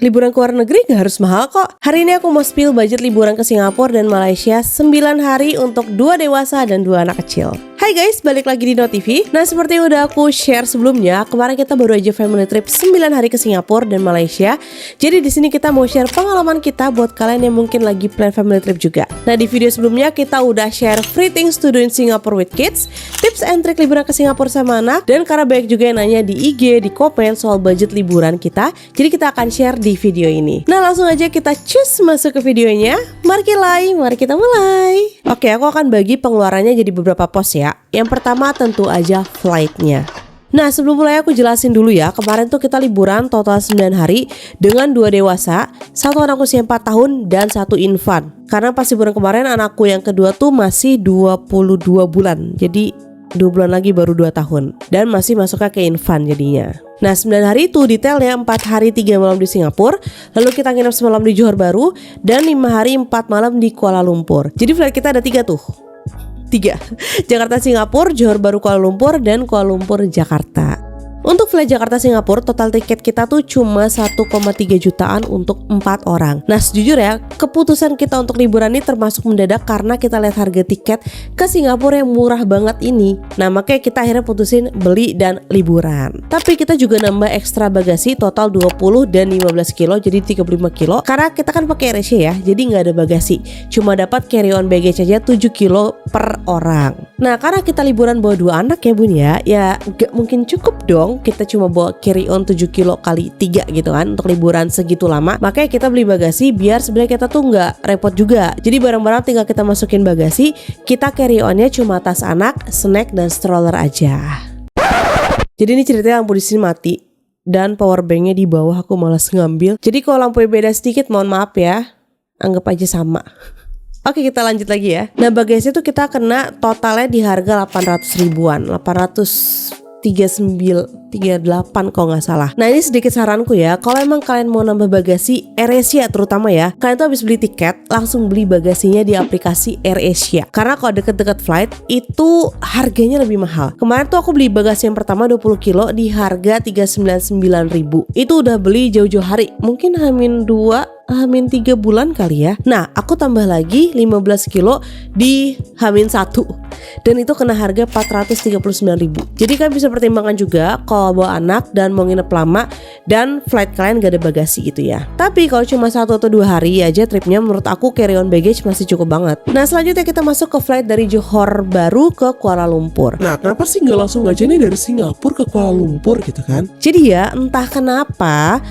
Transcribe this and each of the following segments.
Liburan ke luar negeri gak harus mahal kok. Hari ini aku mau spill budget liburan ke Singapura dan Malaysia 9 hari untuk 2 dewasa dan 2 anak kecil. Hai guys, balik lagi di Notivi. Nah, seperti yang udah aku share sebelumnya, kemarin kita baru aja family trip 9 hari ke Singapura dan Malaysia. Jadi di sini kita mau share pengalaman kita buat kalian yang mungkin lagi plan family trip juga. Nah, di video sebelumnya kita udah share free things to do in Singapore with kids, tips and trick liburan ke Singapura sama anak, dan karena banyak juga yang nanya di IG, di komen soal budget liburan kita, jadi kita akan share di video ini. Nah, langsung aja kita cus masuk ke videonya. Mari kita mulai. Oke, aku akan bagi pengeluarannya jadi beberapa pos ya. Yang pertama tentu aja flightnya. Nah, sebelum mulai aku jelasin dulu ya. Kemarin tuh kita liburan total 9 hari dengan 2 dewasa, 1 anak usia 4 tahun dan 1 infant. Karena pas liburan kemarin anakku yang kedua tuh masih 22 bulan. Jadi 2 bulan lagi baru 2 tahun. Dan masih masuknya ke infant jadinya. Nah, 9 hari itu detailnya 4 hari 3 malam di Singapura, lalu kita nginep semalam di Johor Bahru, dan 5 hari 4 malam di Kuala Lumpur. Jadi flight kita ada 3 tuh. 3, Jakarta Singapura, Johor Bahru Kuala Lumpur, dan Kuala Lumpur Jakarta. Untuk flight Jakarta Singapura, total tiket kita tuh cuma 1,3 jutaan untuk 4 orang. Nah, sejujurnya keputusan kita untuk liburan ini termasuk mendadak karena kita lihat harga tiket ke Singapura yang murah banget ini. Nah, makanya kita akhirnya putusin beli dan liburan. Tapi kita juga nambah ekstra bagasi total 20 dan 15 kilo, jadi 35 kilo. Karena kita kan pakai AirAsia ya, jadi nggak ada bagasi. Cuma dapat carry on baggage aja 7 kilo per orang. Nah, karena kita liburan bawa 2 anak ya bun ya nggak mungkin cukup dong kita cuma bawa carry on 7 kilo kali 3 gitu kan untuk liburan segitu lama. Makanya kita beli bagasi biar sebenarnya kita tuh nggak repot juga. Jadi barang-barang tinggal kita masukin bagasi, kita carry onnya cuma tas anak, snack dan stroller aja. Jadi ini ceritanya lampu di sini mati dan power banknya di bawah, aku malas ngambil. Jadi kalau lampunya beda sedikit mohon maaf ya, anggap aja sama. Oke, kita lanjut lagi ya. Nah, bagasi itu kita kena totalnya di harga 800 ribuan, 839.38 kalau nggak salah. Nah, ini sedikit saranku ya, kalau emang kalian mau nambah bagasi AirAsia terutama ya, kalian tuh habis beli tiket langsung beli bagasinya di aplikasi AirAsia. Karena kalau deket-deket flight itu harganya lebih mahal. Kemarin tuh aku beli bagasi yang pertama 20 kilo di harga 399.000. Itu udah beli jauh-jauh hari, mungkin Hamin 3 bulan kali ya. Nah, aku tambah lagi 15 kilo di Hamin 1 dan itu kena harga 439.000. Jadi kalian bisa pertimbangkan juga kalau bawa anak dan mau nginep lama dan flight kalian gak ada bagasi gitu ya. Tapi kalau cuma 1 atau 2 hari aja tripnya, menurut aku carry on baggage masih cukup banget. Nah, selanjutnya kita masuk ke flight dari Johor Bahru ke Kuala Lumpur. Nah, kenapa sih gak langsung aja nih dari Singapura ke Kuala Lumpur gitu kan? Jadi ya, entah kenapa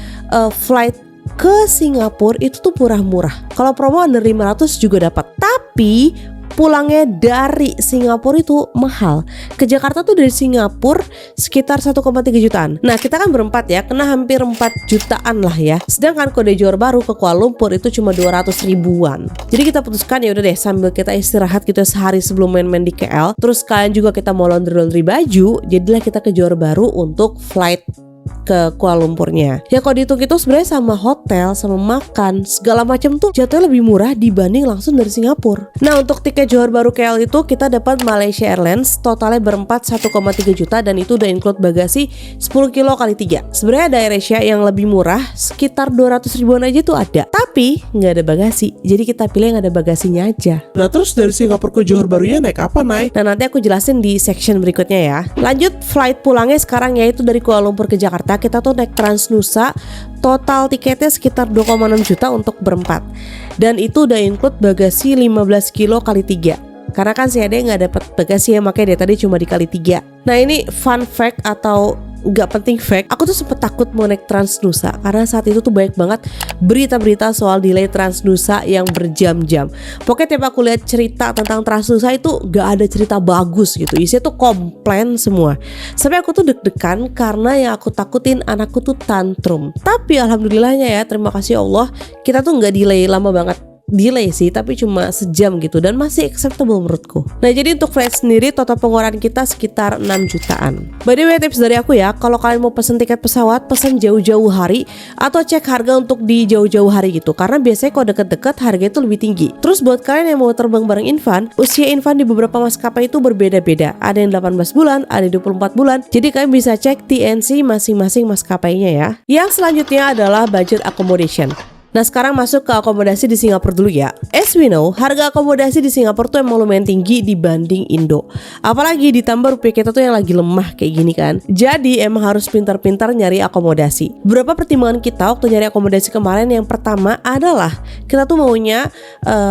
flight ke Singapura itu tuh murah-murah. Kalau promo under 500 juga dapat. Tapi pulangnya dari Singapura itu mahal. Ke Jakarta tuh dari Singapura sekitar 1,3 jutaan. Nah, kita kan berempat ya, kena hampir 4 jutaan lah ya. Sedangkan kode Johor Bahru ke Kuala Lumpur itu cuma 200 ribuan. Jadi kita putuskan ya udah deh, sambil kita istirahat gitu sehari sebelum main-main di KL, terus kalian juga kita mau laundry baju, jadilah kita ke Johor Bahru untuk flight ke Kuala Lumpurnya. Ya kalau dihitung itu sebenarnya sama hotel, sama makan, segala macam tuh jatuhnya lebih murah dibanding langsung dari Singapura. Nah, untuk tiket Johor Bahru KL itu kita dapat Malaysia Airlines, totalnya berempat 1,3 juta dan itu udah include bagasi 10 kilo kali 3. Sebenarnya ada AirAsia yang lebih murah, sekitar 200 ribuan aja tuh ada. Tapi nggak ada bagasi, jadi kita pilih yang ada bagasinya aja. Nah, terus dari Singapura ke Johor Bahru ya naik apa, Nay? Nah, nanti aku jelasin di section berikutnya ya. Lanjut flight pulangnya sekarang yaitu dari Kuala Lumpur ke Jakarta. Kita tuh naik Transnusa, total tiketnya sekitar 2,6 juta untuk berempat. Dan itu udah include bagasi 15 kilo kali 3. Karena kan si Ade gak dapet bagasi ya, makanya dia tadi cuma dikali 3. Nah, ini fun fact atau gak penting fact, aku tuh sempet takut mau naik Transnusa karena saat itu tuh banyak banget berita-berita soal delay Transnusa yang berjam-jam. Pokoknya tiap aku lihat cerita tentang Transnusa itu gak ada cerita bagus gitu, isinya tuh komplain semua. Sampai aku tuh deg-degan karena yang aku takutin anakku tuh tantrum. Tapi alhamdulillahnya ya, terima kasih Allah, kita tuh gak delay lama banget. delay sih, tapi cuma sejam gitu dan masih acceptable menurutku. Nah jadi untuk flight sendiri total pengeluaran kita sekitar 6 jutaan. By the way tips dari aku ya, kalau kalian mau pesen tiket pesawat, pesen jauh-jauh hari atau cek harga untuk di jauh-jauh hari gitu, karena biasanya kalau deket-deket harga itu lebih tinggi. Terus buat kalian yang mau terbang bareng Infan, usia Infan di beberapa maskapai itu berbeda-beda. Ada yang 18 bulan, ada yang 24 bulan. Jadi kalian bisa cek TNC masing-masing maskapainya ya. Yang selanjutnya adalah budget accommodation. Nah sekarang masuk ke akomodasi di Singapura dulu ya. As we know, harga akomodasi di Singapura tuh emang lumayan tinggi dibanding Indo. Apalagi ditambah rupiah kita tuh yang lagi lemah kayak gini kan. Jadi emang harus pintar-pintar nyari akomodasi. Beberapa pertimbangan kita waktu nyari akomodasi kemarin, yang pertama adalah kita tuh maunya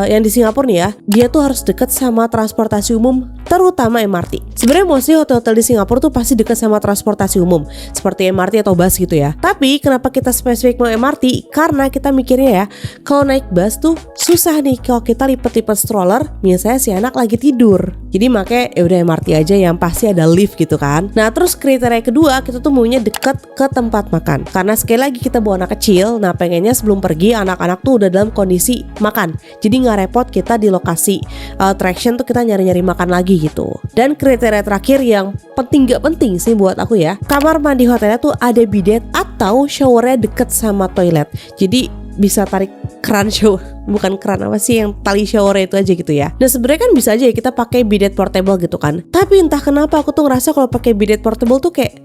yang di Singapura nih ya, dia tuh harus deket sama transportasi umum, terutama MRT. Sebenarnya mostly hotel-hotel di Singapura tuh pasti deket sama transportasi umum, seperti MRT atau bus gitu ya. Tapi kenapa kita spesifik mau MRT? Karena kita mikirnya ya, kalau naik bus tuh susah nih kalau kita lipet-lipet stroller, misalnya si anak lagi tidur. Jadi makanya ya udah MRT aja yang pasti ada lift gitu kan. Nah terus kriteria kedua, kita tuh maunya deket ke tempat makan. Karena sekali lagi kita bawa anak kecil, nah pengennya sebelum pergi anak-anak tuh udah dalam kondisi makan. Jadi nggak repot kita di lokasi attraction tuh kita nyari-nyari makan lagi gitu. Dan kriteria terakhir yang penting gak penting sih buat aku ya, kamar mandi hotelnya tuh ada bidet atau showernya deket sama toilet. Jadi bisa tarik keran shower, bukan keran apa sih, yang tali shower itu aja gitu ya. Nah sebenarnya kan bisa aja ya kita pakai bidet portable gitu kan. Tapi entah kenapa aku tuh ngerasa kalau pakai bidet portable tuh kayak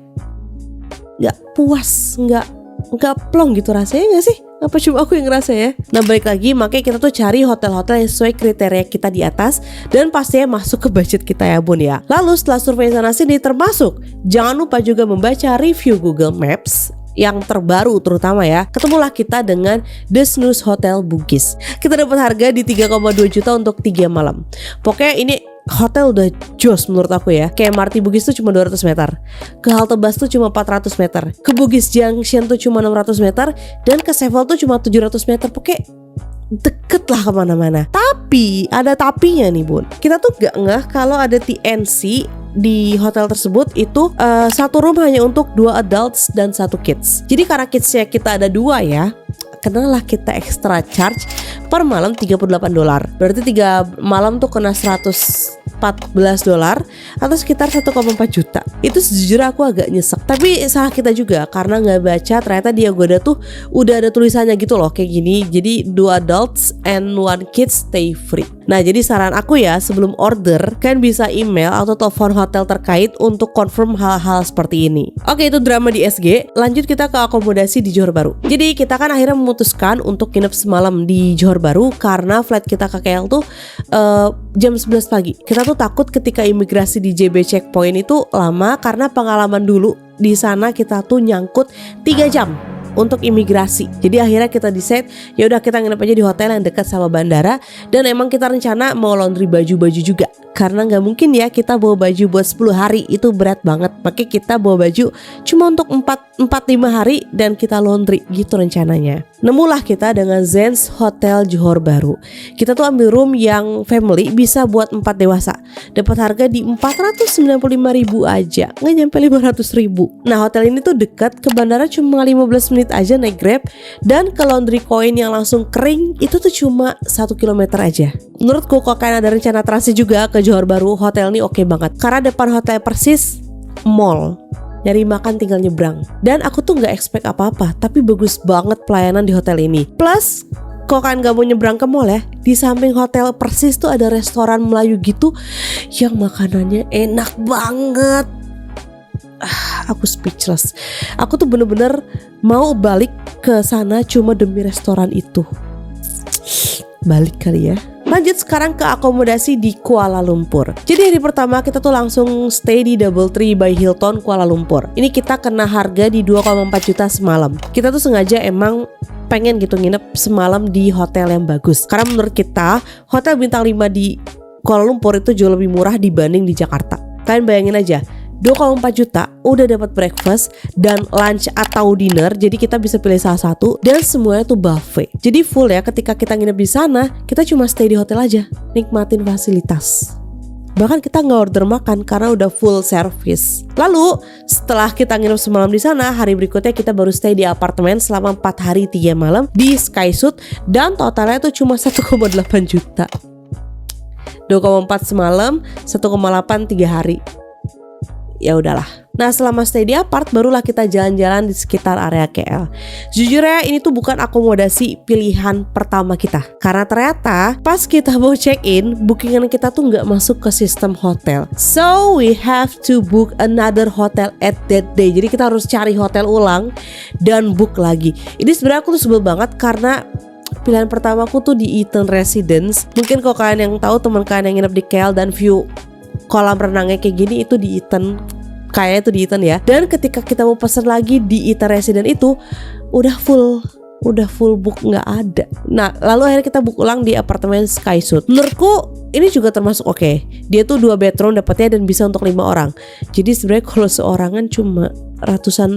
nggak puas, nggak plong gitu rasanya, nggak sih? Apa cuma aku yang ngerasa ya? Nah balik lagi, makanya kita tuh cari hotel-hotel yang sesuai kriteria kita di atas dan pastinya masuk ke budget kita ya bun ya. Lalu setelah survei sana sini termasuk, jangan lupa juga membaca review Google Maps yang terbaru terutama ya. Ketemulah kita dengan The Snooze Hotel Bugis. Kita dapat harga di 3,2 juta untuk 3 malam. Pokoknya ini hotel udah jos menurut aku ya. Kayak MRT Bugis tuh cuma 200 meter, ke halte bus tuh cuma 400 meter, ke Bugis Junction tuh cuma 600 meter, dan ke Sevel tuh cuma 700 meter. Pokoknya deket lah kemana-mana. Tapi ada tapinya nih bun, kita tuh gak ngeh kalau ada TNC di hotel tersebut itu satu room hanya untuk 2 adults dan 1 kids. Jadi karena kidsnya kita ada 2 ya, kenalah kita extra charge per malam $38. Berarti 3 malam tuh kena $114 atau sekitar 1,4 juta. Itu sejujurnya aku agak nyesek. Tapi salah kita juga karena nggak baca, ternyata di Agoda tuh udah ada tulisannya gitu loh kayak gini. Jadi 2 adults and 1 kids stay free. Nah jadi saran aku ya, sebelum order kalian bisa email atau telepon hotel terkait untuk confirm hal-hal seperti ini. Oke, itu drama di SG. Lanjut kita ke akomodasi di Johor Bahru. Jadi kita kan akhirnya memutuskan untuk nginep semalam di Johor Bahru karena flight kita ke KL tuh jam 11 pagi. Kita tuh takut ketika imigrasi di JB checkpoint itu lama karena pengalaman dulu di sana kita tuh nyangkut 3 jam untuk imigrasi. Jadi akhirnya kita decide ya udah kita nginep aja di hotel yang dekat sama bandara, dan emang kita rencana mau laundry baju-baju juga. Karena nggak mungkin ya kita bawa baju buat 10 hari, itu berat banget. Makanya kita bawa baju cuma untuk 4-5 hari dan kita laundry gitu rencananya. Nemulah kita dengan Zen's Hotel Johor Bahru. Kita tuh ambil room yang family, bisa buat 4 dewasa. Dapat harga di 495.000 aja, nggak nyampe 500.000. Nah hotel ini tuh dekat ke bandara, cuma 15 menit aja naik Grab, dan ke laundry coin yang langsung kering itu tuh cuma 1 kilometer aja. Menurutku kalau kalian ada rencana transit juga ke Johor Bahru, hotel ini oke banget. Karena depan hotel persis mall, nyari makan tinggal nyebrang. Dan aku tuh gak expect apa-apa, tapi bagus banget pelayanan di hotel ini. Plus kalau kalian gak mau nyebrang ke mall ya, di samping hotel persis tuh ada restoran Melayu gitu yang makanannya enak banget. Aku speechless. Aku tuh bener-bener mau balik ke sana cuma demi restoran itu. Balik kali ya. Lanjut sekarang ke akomodasi di Kuala Lumpur. Jadi hari pertama kita tuh langsung stay di DoubleTree by Hilton Kuala Lumpur. Ini kita kena harga di 2,4 juta semalam. Kita tuh sengaja emang pengen gitu nginep semalam di hotel yang bagus. Karena menurut kita hotel bintang 5 di Kuala Lumpur itu jauh lebih murah dibanding di Jakarta. Kalian bayangin aja, 2,4 juta udah dapat breakfast dan lunch atau dinner. Jadi kita bisa pilih salah satu dan semuanya tuh buffet. Jadi full ya, ketika kita nginep di sana kita cuma stay di hotel aja, nikmatin fasilitas. Bahkan kita nggak order makan karena udah full service. Lalu setelah kita nginep semalam di sana, hari berikutnya kita baru stay di apartemen selama 4 hari 3 malam di Skysuit dan totalnya itu cuma 1,8 juta. 2,4 semalam, 1,8 3 hari. Ya udahlah. Nah selama stay di apart barulah kita jalan-jalan di sekitar area KL. Jujur ya ini tuh bukan akomodasi pilihan pertama kita. Karena ternyata pas kita mau check in, bookingan kita tuh nggak masuk ke sistem hotel. So we have to book another hotel at that day. Jadi kita harus cari hotel ulang dan book lagi. Ini sebenarnya aku tuh sebel banget karena pilihan pertamaku tuh di Eton Residence. Mungkin kalau kalian yang tahu teman kalian yang nginep di KL dan view kolam renangnya kayak gini itu di Eton. Kayaknya itu di Eton ya. Dan ketika kita mau pesan lagi di Eton Residence itu udah full book, nggak ada. Nah lalu akhirnya kita book ulang di apartemen Skysuit. Menurutku ini juga termasuk oke. Dia tuh 2 bedroom dapatnya dan bisa untuk 5 orang. Jadi sebenarnya kalau seorangan cuma 100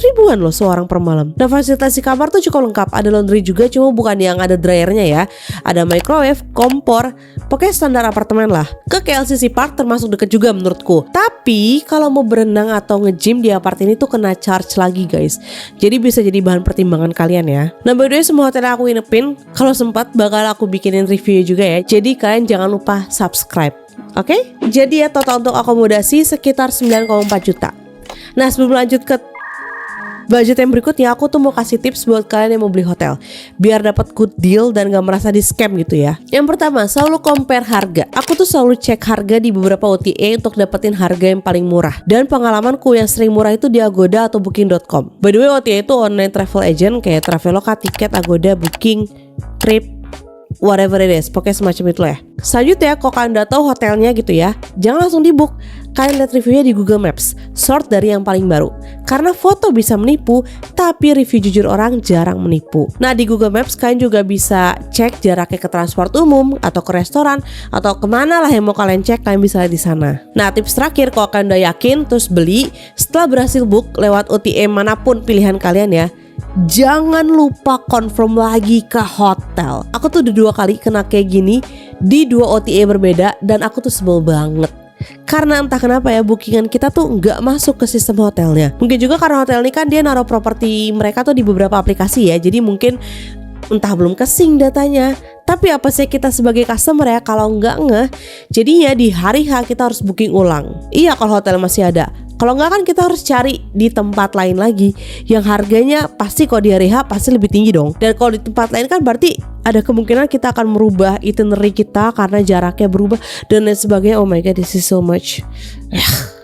ribuan loh seorang per malam. Nah fasilitas di kamar tuh cukup lengkap. Ada laundry juga, cuma bukan yang ada dryernya ya. Ada microwave, kompor, pokoknya standar apartemen lah. Ke KLCC Park termasuk deket juga menurutku. Tapi kalau mau berenang atau nge-gym di apart ini tuh kena charge lagi guys. Jadi bisa jadi bahan pertimbangan kalian ya. Nah by the way semua hotel yang aku nginepin kalau sempat bakal aku bikinin review juga ya. Jadi kalian jangan lupa subscribe. Oke? Jadi ya total untuk akomodasi sekitar 9,4 juta. Nah sebelum lanjut ke budget yang berikutnya, aku tuh mau kasih tips buat kalian yang mau beli hotel biar dapat good deal dan gak merasa di scam gitu ya. Yang pertama, selalu compare harga. Aku tuh selalu cek harga di beberapa OTA untuk dapetin harga yang paling murah. Dan pengalamanku yang sering murah itu di Agoda atau Booking.com. By the way, OTA itu online travel agent kayak Traveloka, Tiket, Agoda, Booking, Trip, whatever it is, pokoknya semacam itu ya. Selanjutnya, kalau kalian udah tahu hotelnya gitu ya, jangan langsung di book. Kalian lihat reviewnya di Google Maps, sort dari yang paling baru. Karena foto bisa menipu, tapi review jujur orang jarang menipu. Nah di Google Maps kalian juga bisa cek jaraknya ke transport umum atau ke restoran atau kemana lah yang mau kalian cek, kalian bisa lihat di sana. Nah tips terakhir, kalau kalian udah yakin terus beli, setelah berhasil book lewat OTA manapun pilihan kalian ya, jangan lupa confirm lagi ke hotel. Aku tuh udah 2 kali kena kayak gini di 2 OTA berbeda dan aku tuh sebel banget. Karena entah kenapa ya bookingan kita tuh nggak masuk ke sistem hotelnya. Mungkin juga karena hotel ini kan dia naruh properti mereka tuh di beberapa aplikasi ya. Jadi mungkin entah belum kesync datanya. Tapi apa sih kita sebagai customer ya kalau nggak ngeh, jadinya di hari H kita harus booking ulang. Iya kalau hotel masih ada. Kalau nggak kan kita harus cari di tempat lain lagi yang harganya pasti kalau di hari H pasti lebih tinggi dong. Dan kalau di tempat lain kan berarti ada kemungkinan kita akan merubah itinerary kita karena jaraknya berubah dan lain sebagainya. Oh my god, this is so much.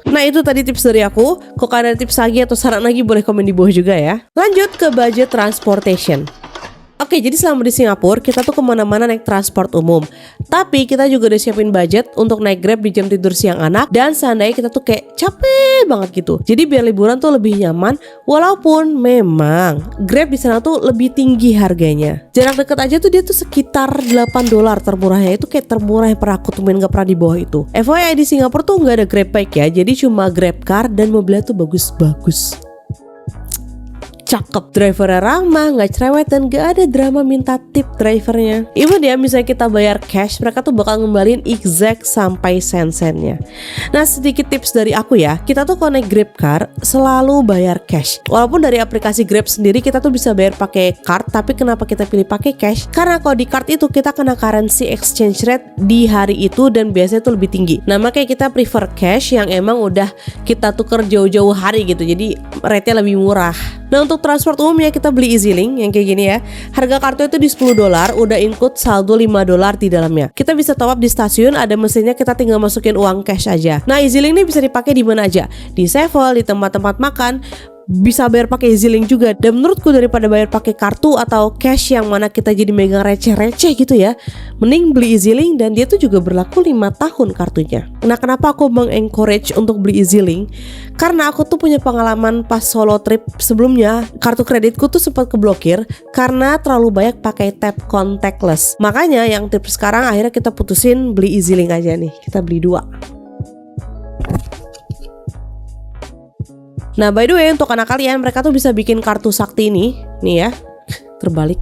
Nah itu tadi tips dari aku. Kalau kalian ada tips lagi atau saran lagi boleh komen di bawah juga ya. Lanjut ke budget transportation. Oke, jadi selama di Singapura kita tuh kemana-mana naik transport umum. Tapi kita juga udah siapin budget untuk naik Grab di jam tidur siang anak. Dan seandainya kita tuh kayak capek banget gitu. Jadi biar liburan tuh lebih nyaman. Walaupun memang Grab di sana tuh lebih tinggi harganya. Jarak deket aja tuh dia tuh sekitar $8 termurahnya. Itu kayak termurah yang pernah aku temuin, gak pernah di bawah itu. FYI di Singapura tuh gak ada Grab bike ya. Jadi cuma Grab car dan mobilnya tuh bagus-bagus. Cakep, drivernya ramah, gak cerewet dan gak ada drama minta tip drivernya. Even ya misalnya kita bayar cash, mereka tuh bakal ngembaliin exact sampai sen-sennya. Nah sedikit tips dari aku ya, kita tuh kalau naik Grab car selalu bayar cash. Walaupun dari aplikasi Grab sendiri kita tuh bisa bayar pakai card, tapi kenapa kita pilih pakai cash? Karena kalau di card itu kita kena currency exchange rate di hari itu dan biasanya tuh lebih tinggi. Nah makanya kita prefer cash yang emang udah kita tuker jauh-jauh hari gitu, jadi rate-nya lebih murah. Nah untuk transport umumnya kita beli EasyLink yang kayak gini ya. Harga kartu itu di $10, udah include saldo $5 di dalamnya. Kita bisa top up di stasiun, ada mesinnya, kita tinggal masukin uang cash aja. Nah EasyLink ini bisa dipakai di mana aja, di Sevel, di tempat-tempat makan. Bisa bayar pakai EasyLink juga. Dan menurutku daripada bayar pakai kartu atau cash yang mana kita jadi megang receh-receh gitu ya, mending beli EasyLink dan dia tuh juga berlaku 5 tahun kartunya. Nah kenapa aku mengencourage untuk beli EasyLink? Karena aku tuh punya pengalaman pas solo trip sebelumnya, kartu kreditku tuh sempat keblokir karena terlalu banyak pakai tap contactless. Makanya yang tips sekarang akhirnya kita putusin beli EasyLink aja nih. Kita beli 2. Nah by the way untuk anak kalian, mereka tuh bisa bikin kartu sakti ini. Nih ya, terbalik.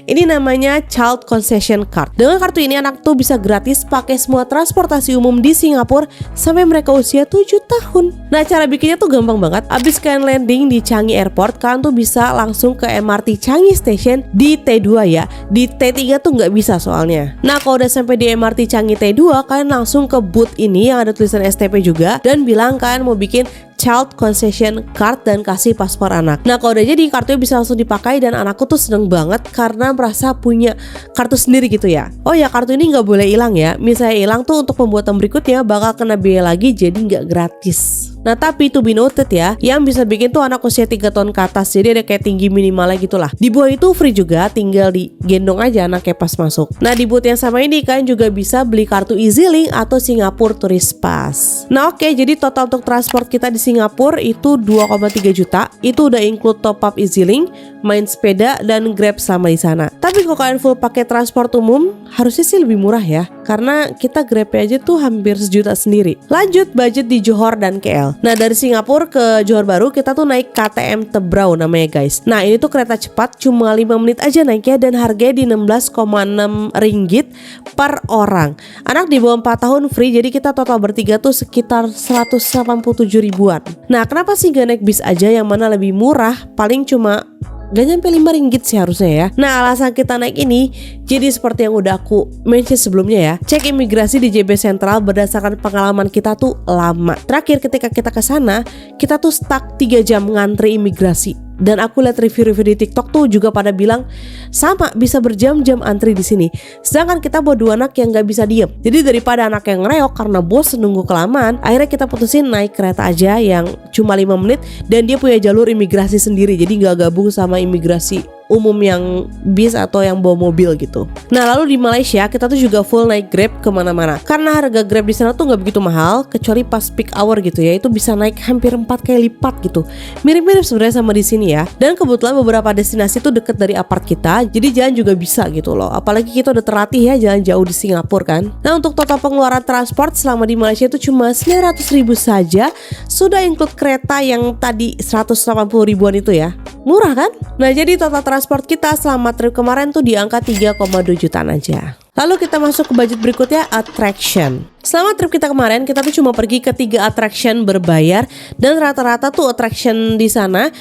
Ini namanya Child Concession Card. Dengan kartu ini anak tuh bisa gratis pakai semua transportasi umum di Singapura sampai mereka usia 7 tahun. Nah, cara bikinnya tuh gampang banget. Abis kalian landing di Changi Airport, kalian tuh bisa langsung ke MRT Changi Station di T2 ya. Di T3 tuh nggak bisa soalnya. Nah, kalau udah sampai di MRT Changi T2, kalian langsung ke booth ini yang ada tulisan STP juga dan bilang kalian mau bikin Child Concession Card dan kasih paspor anak. Nah, kalau udah jadi kartunya bisa langsung dipakai dan anakku tuh seneng banget karena merasa punya kartu sendiri gitu ya. Oh ya, kartu ini nggak boleh hilang ya. Misalnya hilang tuh untuk pembuatan berikutnya bakal kena biaya lagi, jadi nggak gratis. Nah, tapi to be noted ya, yang bisa bikin tuh anak usia 3 tahun ke atas. Jadi ada kayak tinggi minimalnya gitulah. Di bawah itu free juga, tinggal digendong aja anaknya pas masuk. Nah, di booth yang sama ini kalian juga bisa beli kartu EasyLink atau Singapore Tourist Pass. Nah, oke, jadi total untuk transport kita di Singapura itu 2,3 juta. Itu udah include top up EasyLink, main sepeda dan Grab sama di sana. Tapi kalau kalian full pakai transport umum, harusnya sih lebih murah ya. Karena kita Grab aja tuh hampir 1 juta sendiri. Lanjut budget di Johor dan KL. Nah, dari Singapura ke Johor Bahru kita tuh naik KTM Tebrau namanya guys. Nah, ini tuh kereta cepat cuma 5 menit aja naiknya dan harganya di 16,6 ringgit per orang. Anak di bawah 4 tahun free, jadi kita total bertiga tuh sekitar 187 ribuan. Nah, kenapa sih gak naik bis aja yang mana lebih murah? Paling cuma gak nyampe 5 ringgit sih harusnya ya. Nah, alasan kita naik ini jadi seperti yang udah aku mention sebelumnya ya. Cek imigrasi di JB Sentral berdasarkan pengalaman kita tuh lama. Terakhir ketika kita ke sana, kita tuh stuck 3 jam ngantri imigrasi. Dan aku lihat review-review di TikTok tuh juga pada bilang sama, bisa berjam-jam antri di sini. Sedangkan kita bawa 2 anak yang gak bisa diem. Jadi daripada anak yang ngereok karena bosen nunggu kelamaan, akhirnya kita putusin naik kereta aja yang cuma 5 menit dan dia punya jalur imigrasi sendiri. Jadi gak gabung sama imigrasi umum yang bis atau yang bawa mobil gitu. Nah, lalu di Malaysia kita tuh juga full naik Grab kemana-mana. Karena harga Grab di sana tuh nggak begitu mahal, kecuali pas peak hour gitu ya, itu bisa naik hampir 4 kali lipat gitu. Mirip-mirip sebenarnya sama di sini ya. Dan kebetulan beberapa destinasi tuh deket dari apart kita, jadi jalan juga bisa gitu loh. Apalagi kita udah terlatih ya jalan jauh di Singapura kan. Nah, untuk total pengeluaran transport selama di Malaysia itu cuma 900 ribu saja, sudah include kereta yang tadi 180 ribuan itu ya. Murah kan? Nah, jadi total transport kita selama trip kemarin tuh di angka 3,2 jutaan aja. Lalu kita masuk ke budget berikutnya, attraction. Selama trip kita kemarin, kita tuh cuma pergi ke 3 attraction berbayar. Dan rata-rata tuh attraction di sana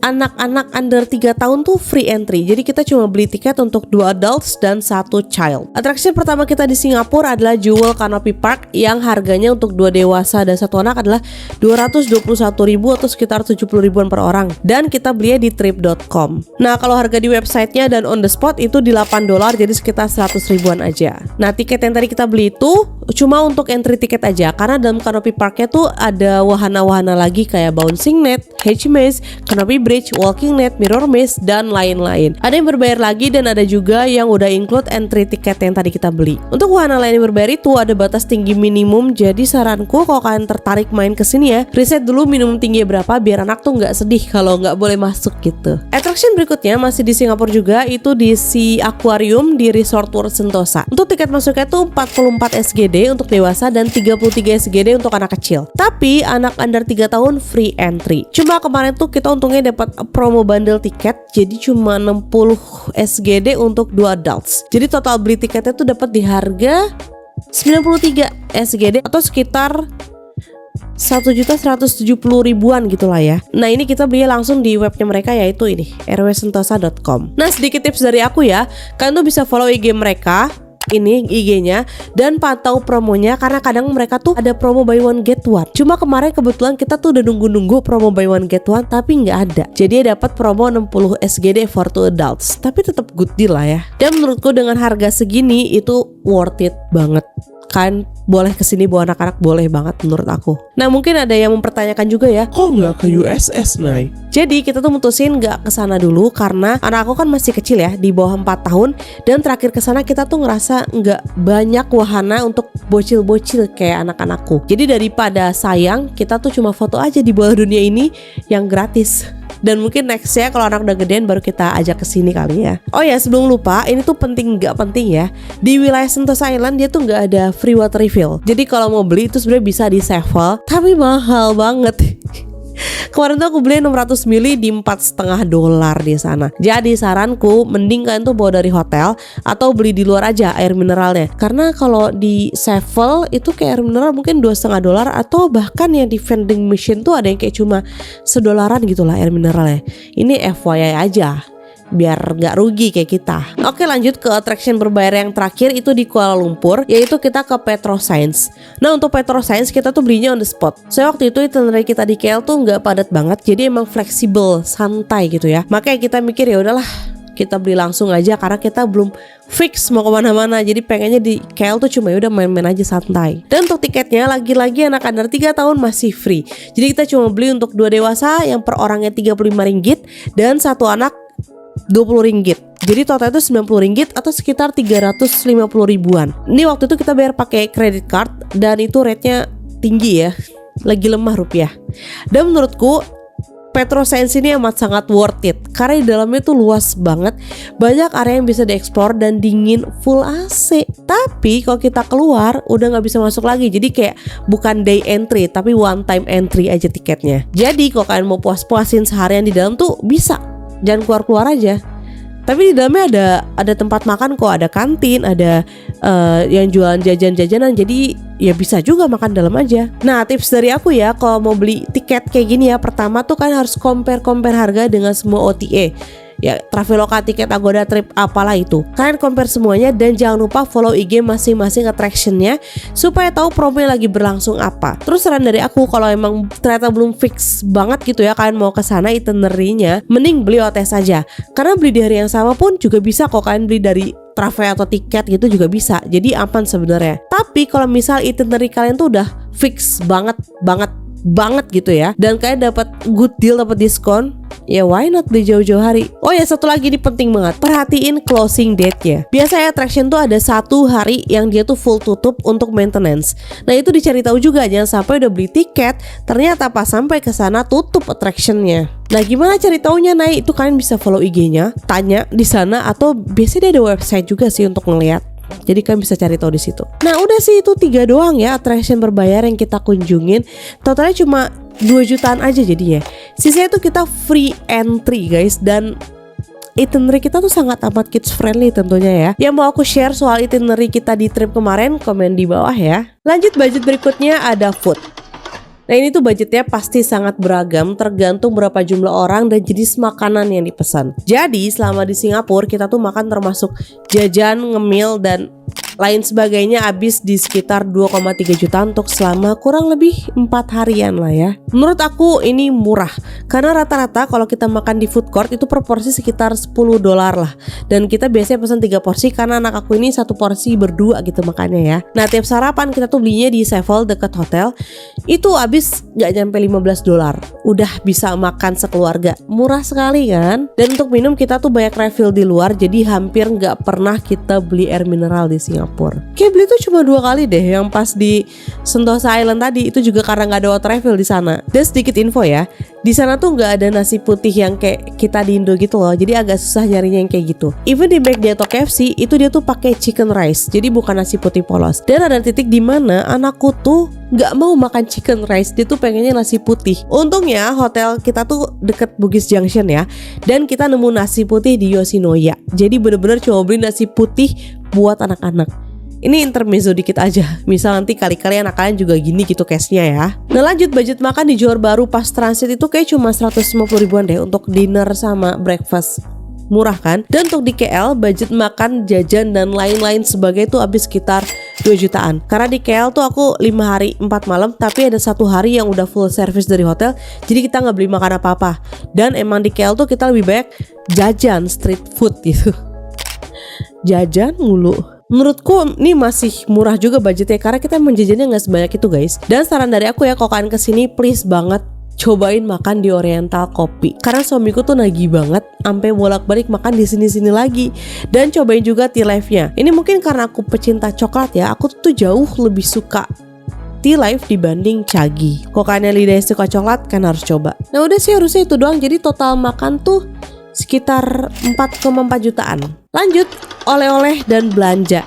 anak-anak under 3 tahun tuh free entry. Jadi kita cuma beli tiket untuk 2 adults dan 1 child. Attraction pertama kita di Singapura adalah Jewel Canopy Park yang harganya untuk 2 dewasa dan 1 anak adalah 221 ribu atau sekitar 70 ribuan per orang. Dan kita belinya di trip.com. Nah, kalau harga di websitenya dan on the spot itu di $8, jadi sekitar 100 ribuan aja. Nah, tiket yang tadi kita beli itu cuma untuk entry tiket aja, karena dalam Canopy Parknya tuh ada wahana-wahana lagi kayak bouncing net, hedge maze, Canopy Bridge, walking net, mirror maze, dan lain-lain. Ada yang berbayar lagi dan ada juga yang udah include entry tiket yang tadi kita beli. Untuk wahana lain yang berbayar itu ada batas tinggi minimum, jadi saranku kalau kalian tertarik main kesini ya, riset dulu minimum tingginya berapa biar anak tuh nggak sedih kalau nggak boleh masuk gitu. Attraction berikutnya masih di Singapura juga, itu di Sea Aquarium di Resort World Sentosa. Untuk tiket masuknya tuh 44 SGD untuk dewasa dan 33 SGD untuk anak kecil. Tapi anak under 3 tahun free entry. Cuma kemarin tuh kita untungnya dapat promo bundle tiket, jadi cuma 60 SGD untuk 2 adults. Jadi total beli tiketnya tuh dapat di harga 93 SGD atau sekitar 1.170 ribuan gitulah ya. Nah, ini kita beli langsung di webnya mereka, yaitu ini rwsentosa.com. Nah, sedikit tips dari aku ya, kalian tuh bisa follow IG mereka, ini IG-nya, dan pantau promonya karena kadang mereka tuh ada promo buy one get one. Cuma kemarin kebetulan kita tuh udah nunggu promo buy one get one tapi nggak ada. Jadi dapat promo 60 SGD for 2 adults. Tapi tetap good deal lah ya. Dan menurutku dengan harga segini itu worth it banget. Kan boleh kesini bawa anak-anak, boleh banget menurut aku. Nah, mungkin ada yang mempertanyakan juga ya, kok nggak ke USS, Nay? Jadi kita tuh mutusin nggak kesana dulu karena anak aku kan masih kecil ya, di bawah 4 tahun. Dan terakhir kesana kita tuh ngerasa nggak banyak wahana untuk bocil-bocil kayak anak-anakku. Jadi daripada sayang, kita tuh cuma foto aja di bawah dunia ini yang gratis. Dan mungkin next ya kalau anak udah gedean baru kita ajak ke sini kali ya. Oh ya, sebelum lupa, ini tuh penting nggak penting ya. Di wilayah Sentosa Island dia tuh nggak ada free water refill. Jadi kalau mau beli itu sebenarnya bisa di Sevel, tapi mahal banget. Kemarin tuh aku beli 600 ml di $4,5 di sana. Jadi saranku mending kalian tuh bawa dari hotel atau beli di luar aja air mineralnya. Karena kalau di Sevel itu kayak air mineral mungkin $2,5 atau bahkan yang di vending machine tuh ada yang kayak cuma $1 gitu lah air mineralnya. Ini FYI aja, biar gak rugi kayak kita. Oke, lanjut ke attraction berbayar yang terakhir, itu di Kuala Lumpur, yaitu kita ke Petroscience. Nah, untuk Petroscience kita tuh belinya on the spot. So waktu itu itinerary kita di KL tuh gak padat banget, jadi emang fleksibel, santai gitu ya. Makanya kita mikir ya udahlah, kita beli langsung aja karena kita belum fix mau kemana-mana. Jadi pengennya di KL tuh cuma udah main-main aja santai. Dan untuk tiketnya lagi-lagi anak under 3 tahun masih free. Jadi kita cuma beli untuk 2 dewasa yang per orangnya Rp35 dan satu anak Rp20. Jadi total itu Rp90 atau sekitar 350 ribuan. Ini waktu itu kita bayar pakai credit card dan itu rate-nya tinggi ya. Lagi lemah rupiah. Dan menurutku Petroscience ini amat sangat worth it karena di dalamnya tuh luas banget, banyak area yang bisa dieksplor dan dingin, full AC. Tapi kalau kita keluar udah nggak bisa masuk lagi, jadi kayak bukan day entry tapi one time entry aja tiketnya. Jadi kalau kalian mau puas-puasin seharian di dalam tuh bisa, jangan keluar-keluar aja. Tapi di dalamnya ada tempat makan kok, ada kantin, ada yang jualan jajan-jajanan, jadi ya bisa juga makan dalam aja. Nah, tips dari aku ya, kalau mau beli tiket kayak gini ya, pertama tuh kan harus compare harga dengan semua OTA. Ya, Traveloka, tiket Agoda Trip, apalah itu. Kalian compare semuanya dan jangan lupa follow IG masing-masing attractionnya supaya tahu promonya lagi berlangsung apa. Terus saran dari aku, kalau emang ternyata belum fix banget gitu ya kalian mau ke sana itinerary-nya, mending beli OTS saja. Karena beli di hari yang sama pun juga bisa kok kalian beli dari travel atau tiket gitu juga bisa. Jadi aman sebenarnya. Tapi kalau misal itinerary kalian tuh udah fix banget gitu ya, dan kalian dapat good deal, dapat diskon, ya why not beli jauh-jauh hari. Oh ya, satu lagi ini penting banget, perhatiin closing date-nya. Biasanya attraction tuh ada 1 hari yang dia tuh full tutup untuk maintenance. Nah itu dicari tahu juga, jangan sampai udah beli tiket ternyata pas sampai ke sana tutup attractionnya. Nah gimana cari taunya? Nah itu kalian bisa follow IG-nya, tanya di sana, atau biasanya ada website juga sih untuk ngeliat. Jadi kan bisa cari tahu di situ. Nah udah sih, itu 3 doang ya attraction berbayar yang kita kunjungin. Totalnya cuma 2 jutaan aja jadinya. Sisanya itu kita free entry guys. Dan itinerary kita tuh sangat amat kids friendly tentunya ya. Yang mau aku share soal itinerary kita di trip kemarin, komen di bawah ya. Lanjut, budget berikutnya ada food. Nah ini tuh budgetnya pasti sangat beragam, tergantung berapa jumlah orang dan jenis makanan yang dipesan. Jadi selama di Singapura kita tuh makan termasuk jajan, ngemil dan lain sebagainya habis di sekitar 2,3 juta untuk selama kurang lebih 4 harian lah ya. Menurut aku ini murah karena rata-rata kalau kita makan di food court itu per porsi sekitar $10 lah. Dan kita biasanya pesan 3 porsi karena anak aku ini 1 porsi berdua gitu makannya ya. Nah tiap sarapan kita tuh belinya di Sevel dekat hotel, itu habis gak nyampe $15, udah bisa makan sekeluarga. Murah sekali kan. Dan untuk minum kita tuh banyak refill di luar, jadi hampir gak pernah kita beli air mineral di Singapura. Kayak beli tuh cuma 2 kali deh, yang pas di Sentosa Island tadi, itu juga karena nggak ada water refill di sana. Dan sedikit info ya, di sana tuh nggak ada nasi putih yang kayak kita di Indo gitu loh, jadi agak susah nyarinya yang kayak gitu. Even di McD atau KFC itu dia tuh pakai chicken rice, jadi bukan nasi putih polos. Dan ada titik di mana anakku tuh nggak mau makan chicken rice, dia tuh pengennya nasi putih. Untungnya hotel kita tuh deket Bugis Junction ya, dan kita nemu nasi putih di Yoshinoya. Jadi bener-bener cuma beli nasi putih buat anak-anak. Ini intermezzo dikit aja, misal nanti kali-kali anak kalian juga gini gitu case-nya ya. Nah lanjut, budget makan di Johor Bahru pas transit itu kayak cuma 150 ribuan deh untuk dinner sama breakfast. Murah kan? Dan untuk di KL budget makan, jajan dan lain-lain sebagai itu habis sekitar 2 jutaan. Karena di KL tuh aku 5 hari 4 malam, tapi ada 1 hari yang udah full service dari hotel, jadi kita gak beli makan apa-apa. Dan emang di KL tuh kita lebih banyak jajan street food gitu. Jajan mulu. Menurutku ini masih murah juga budgetnya karena kita menjajannya nggak sebanyak itu guys. Dan saran dari aku ya, kalau kalian kesini please banget cobain makan di Oriental Kopi karena suamiku tuh nagih banget sampai bolak-balik makan di sini-sini lagi. Dan cobain juga tea life-nya. Ini mungkin karena aku pecinta coklat ya, aku tuh jauh lebih suka Tea Life dibanding Cagi. Kalau kalian lidahnya suka coklat kan harus coba. Nah udah sih, harusnya itu doang. Jadi total makan tuh sekitar 4,4 jutaan. Lanjut, oleh-oleh dan belanja.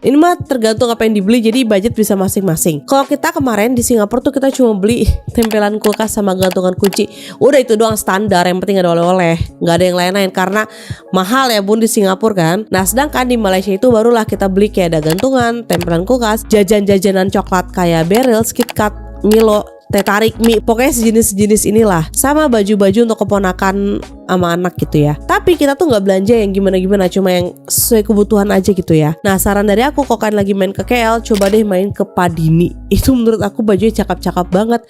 Ini mah tergantung apa yang dibeli, jadi budget bisa masing-masing. Kalau kita kemarin di Singapura tuh kita cuma beli tempelan kulkas sama gantungan kunci. Udah itu doang standar, yang penting ada oleh-oleh. Nggak ada yang lain-lain karena mahal ya bun di Singapura kan. Nah sedangkan di Malaysia itu barulah kita beli kayak ada gantungan, tempelan kulkas, jajan-jajanan coklat kayak Beryl, KitKat, Milo, teh tarik, mie, pokoknya sejenis-sejenis inilah. Sama baju-baju untuk keponakan sama anak gitu ya. Tapi kita tuh nggak belanja yang gimana-gimana, cuma yang sesuai kebutuhan aja gitu ya. Nah saran dari aku, kalau kalian lagi main ke KL, coba deh main ke Padini. Itu menurut aku bajunya cakep-cakep banget,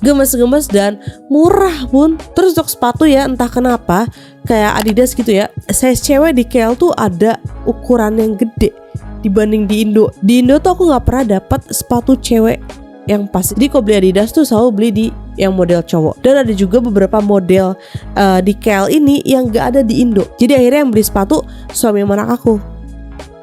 gemes-gemes dan murah bun. Terus untuk sepatu ya, entah kenapa kayak Adidas gitu ya, size cewek di KL tuh ada ukuran yang gede dibanding di Indo. Di Indo tuh aku nggak pernah dapat sepatu cewek yang pas. Jadi kalau beli Adidas tuh selalu beli di yang model cowok. Dan ada juga beberapa model di KL ini yang gak ada di Indo. Jadi akhirnya yang beli sepatu suami anak aku.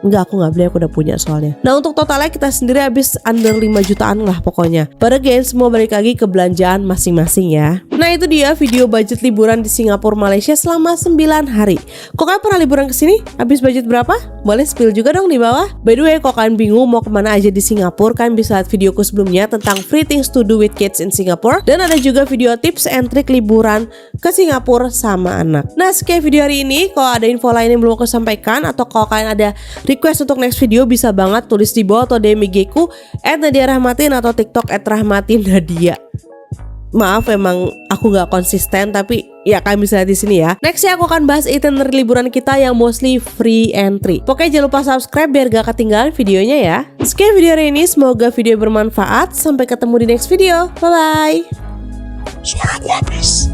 Enggak, aku gak beli, aku udah punya soalnya. Nah untuk totalnya kita sendiri habis under 5 jutaan lah pokoknya. But again, semua balik lagi ke belanjaan masing-masing ya. Nah itu dia video budget liburan di Singapura Malaysia selama 9 hari. Kok kalian pernah liburan ke sini? Habis budget berapa? Boleh spill juga dong di bawah. By the way, kalau kalian bingung mau kemana aja di Singapura, kalian bisa lihat videoku sebelumnya tentang free things to do with kids in Singapore. Dan ada juga video tips and trick liburan ke Singapura sama anak. Nah sekian video hari ini. Kalau ada info lain yang belum aku sampaikan, atau kalau kalian ada request untuk next video, bisa banget tulis di bawah atau DM IG ku @nadiarahmatin atau TikTok @rahmatinnadia. Maaf emang aku gak konsisten, tapi ya kalian bisa lihat di sini ya. Nextnya aku akan bahas itinerary liburan kita yang mostly free entry. Pokoknya jangan lupa subscribe biar gak ketinggalan videonya ya. Sekian video hari ini, semoga video bermanfaat. Sampai ketemu di next video. Bye bye. Suara gua habis.